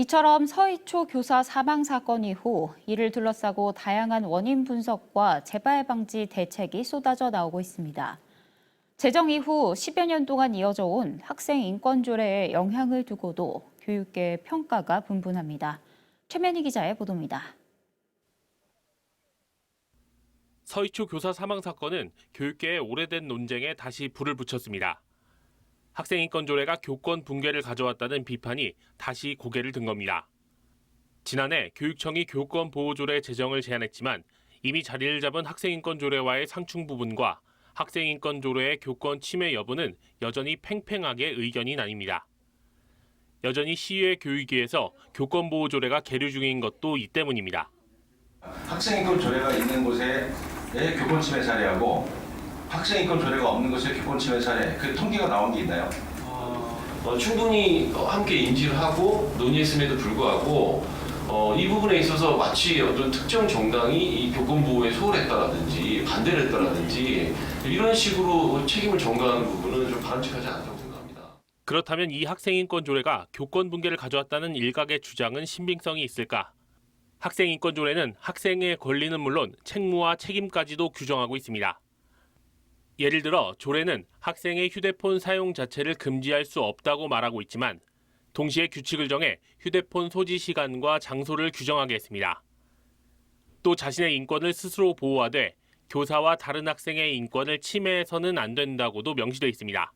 이처럼 서희초 교사 사망 사건 이후 이를 둘러싸고 다양한 원인 분석과 재발 방지 대책이 쏟아져 나오고 있습니다. 제정 이후 10여 년 동안 이어져 온 학생 인권 조례에 영향을 두고도 교육계의 평가가 분분합니다. 최면희 기자의 보도입니다. 서희초 교사 사망 사건은 교육계의 오래된 논쟁에 다시 불을 붙였습니다. 학생인권조례가 교권 붕괴를 가져왔다는 비판이 다시 고개를 든 겁니다. 지난해 교육청이 교권보호조례 제정을 제안했지만 이미 자리를 잡은 학생인권조례와의 상충 부분과 학생인권조례의 교권 침해 여부는 여전히 팽팽하게 의견이 나뉩니다. 여전히 시의회 교육위에서 교권보호조례가 계류 중인 것도 이 때문입니다. 학생인권 조례가 있는 곳의 교권 침해 사례하고 학생인권 조례가 없는 곳의 교권 침해 사례, 그 통계가 나온 게 있나요? 충분히 함께 인지를 하고 논의했음에도 불구하고 이 부분에 있어서 마치 어떤 특정 정당이 이 교권 보호에 소홀했다라든지 반대를 했다라든지 이런 식으로 책임을 전가하는 부분은 좀 바람직하지 않다고 생각합니다. 그렇다면 이 학생인권 조례가 교권 붕괴를 가져왔다는 일각의 주장은 신빙성이 있을까? 학생인권 조례는 학생의 권리는 물론 책무와 책임까지도 규정하고 있습니다. 예를 들어 조례는 학생의 휴대폰 사용 자체를 금지할 수 없다고 말하고 있지만 동시에 규칙을 정해 휴대폰 소지 시간과 장소를 규정하게 했습니다. 또 자신의 인권을 스스로 보호하되 교사와 다른 학생의 인권을 침해해서는 안 된다고도 명시되어 있습니다.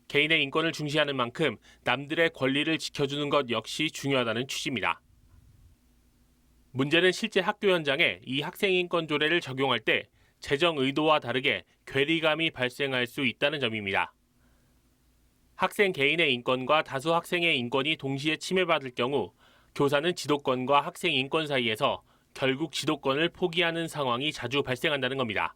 개인의 인권을 중시하는 만큼 남들의 권리를 지켜주는 것 역시 중요하다는 취지입니다. 문제는 실제 학교 현장에 이 학생인권 조례를 적용할 때 제정 의도와 다르게 괴리감이 발생할 수 있다는 점입니다. 학생 개인의 인권과 다수 학생의 인권이 동시에 침해받을 경우 교사는 지도권과 학생 인권 사이에서 결국 지도권을 포기하는 상황이 자주 발생한다는 겁니다.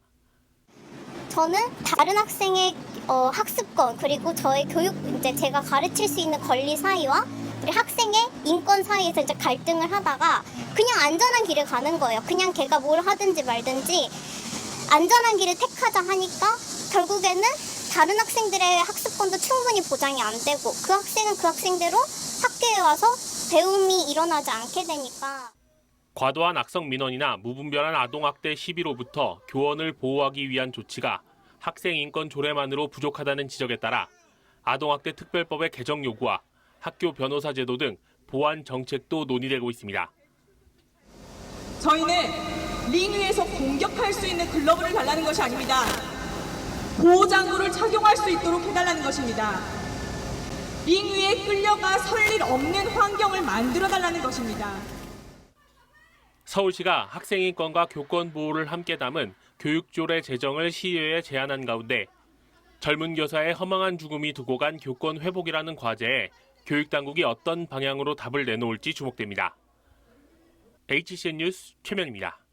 저는 다른 학생의 학습권 그리고 저의 제가 가르칠 수 있는 권리 사이와 그리고 학생의 인권 사이에서 이제 갈등을 하다가 그냥 안전한 길을 가는 거예요. 그냥 걔가 뭘 하든지 말든지 안전한 길을 택하자 하니까 결국에는 다른 학생들의 학습권도 충분히 보장이 안 되고 그 학생은 그 학생대로 학교에 와서 배움이 일어나지 않게 되니까. 과도한 악성 민원이나 무분별한 아동학대 시비로부터 교원을 보호하기 위한 조치가 학생인권 조례만으로 부족하다는 지적에 따라 아동학대 특별법의 개정 요구와 학교 변호사 제도 등 보완 정책도 논의되고 있습니다. 저희는 링 위에서 공격할 수 있는 글러브를 달라는 것이 아닙니다. 보호장구를 착용할 수 있도록 해달라는 것입니다. 링 위에 끌려가 설 일 없는 환경을 만들어달라는 것입니다. 서울시가 학생인권과 교권 보호를 함께 담은 교육조례 제정을 시의회에 제안한 가운데 젊은 교사의 허망한 죽음이 두고 간 교권 회복이라는 과제에 교육당국이 어떤 방향으로 답을 내놓을지 주목됩니다. HCN 뉴스 최면입니다.